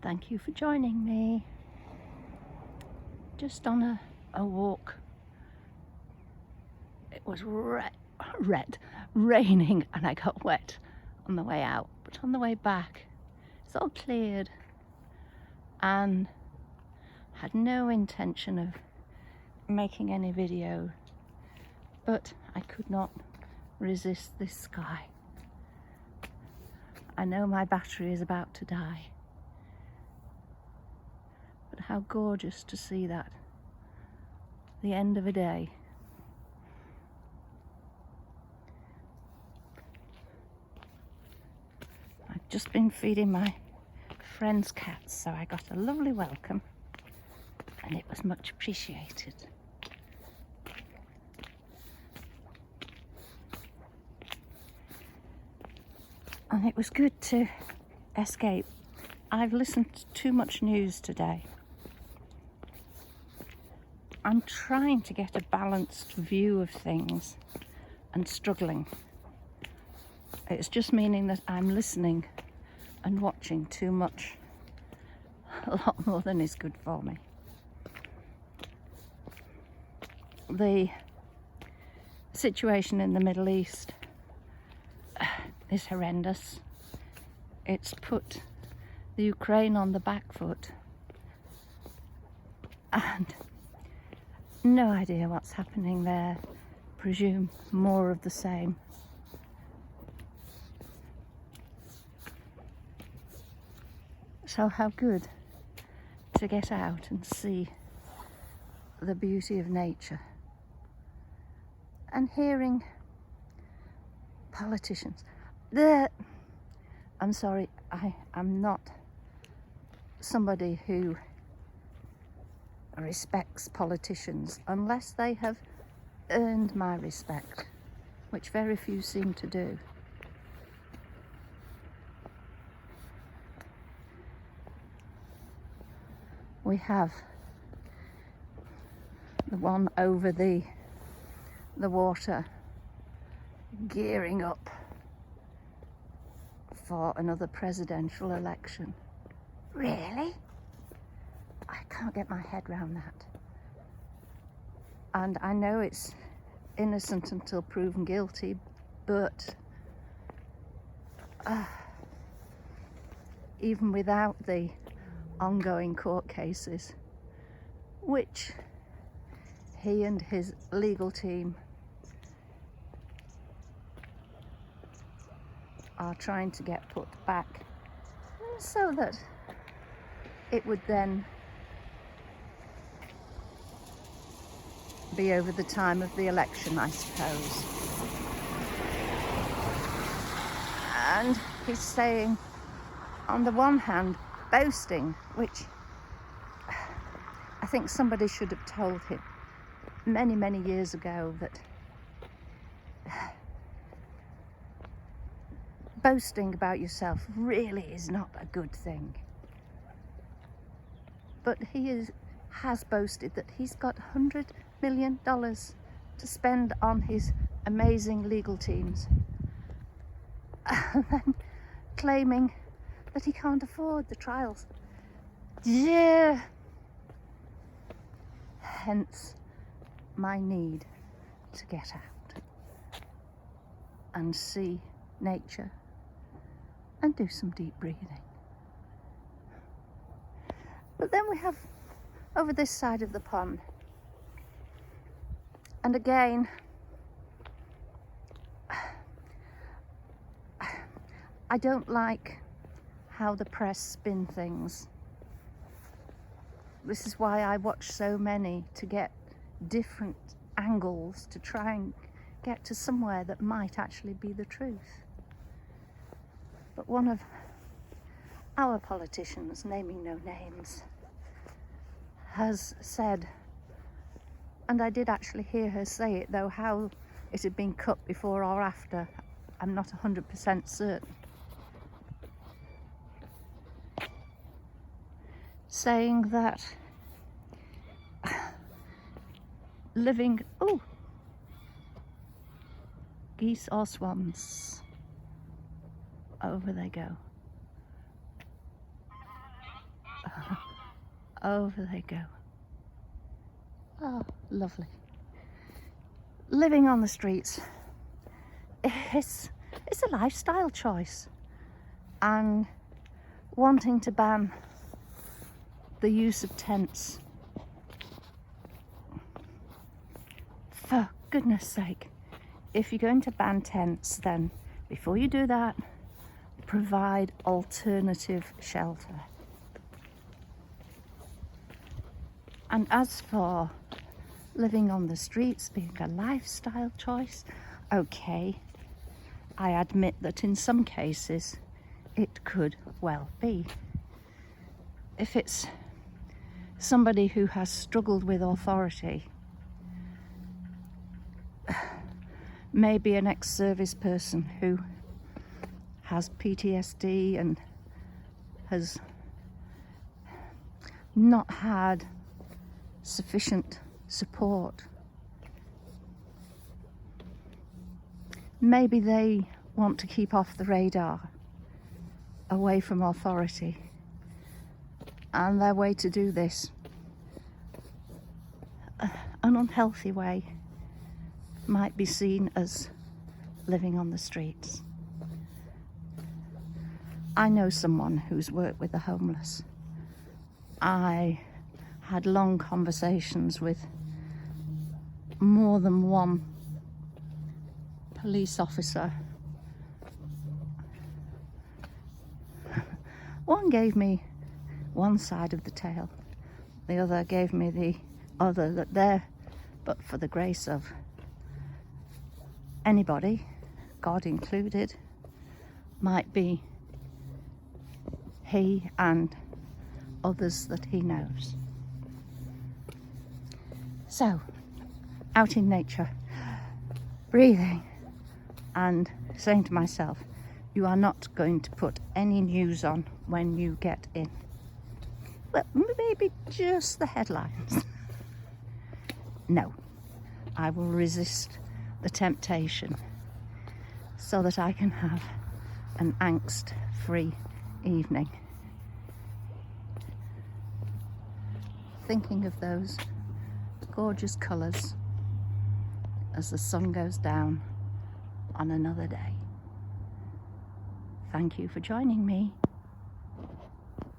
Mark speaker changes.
Speaker 1: Thank you for joining me. Just on a walk. It was raining and I got wet on the way out, but on the way back it's all cleared, and had no intention of making any video, but I could not resist this sky. I know my battery is about to die, but how gorgeous to see that, the end of a day. I've just been feeding my friend's cats, so I got a lovely welcome and it was much appreciated. And it was good to escape. I've listened to too much news today. I'm trying to get a balanced view of things and struggling. It's just meaning that I'm listening and watching too much, a lot more than is good for me. The situation in the Middle East is horrendous. It's put the Ukraine on the back foot, and no idea what's happening there. Presume more of the same. So how good to get out and see the beauty of nature, and hearing politicians. I'm sorry, I'm not somebody who respects politicians unless they have earned my respect, which very few seem to do. We have the one over the water gearing up for another presidential election. Really? I can't get my head around that. And I know it's innocent until proven guilty, but even without the ongoing court cases, which he and his legal team are trying to get put back, so that it would then be over the time of the election, I suppose. And he's saying, on the one hand, boasting, which I think somebody should have told him many, many years ago that boasting about yourself really is not a good thing. But he has boasted that he's got $100 million to spend on his amazing legal teams, and then claiming that he can't afford the trials. Yeah. Hence my need to get out and see nature and do some deep breathing. But then we have over this side of the pond, and again, I don't like how the press spin things. This is why I watch so many, to get different angles to try and get to somewhere that might actually be the truth. But one of our politicians, naming no names, has said, and I did actually hear her say it, though how it had been cut before or after, I'm not 100% certain, saying that living, geese or swans, over they go. over they go. Oh, lovely. Living on the streets, it's a lifestyle choice, and wanting to ban the use of tents, for goodness sake, if you're going to ban tents, then before you do that, provide alternative shelter. And as for living on the streets being a lifestyle choice, okay, I admit that in some cases it could well be. If it's somebody who has struggled with authority, maybe an ex-service person who has PTSD and has not had sufficient support. Maybe they want to keep off the radar, away from authority, and their way to do this, an unhealthy way, might be seen as living on the streets. I know someone who's worked with the homeless. I had long conversations with more than one police officer. One gave me one side of the tale, the other gave me the other, that there, but for the grace of anybody, God included, might be he and others that he knows. So, out in nature, breathing and saying to myself, you are not going to put any news on when you get in. Well, maybe just the headlines. No, I will resist the temptation so that I can have an angst-free evening. Thinking of those gorgeous colours as the sun goes down on another day. Thank you for joining me.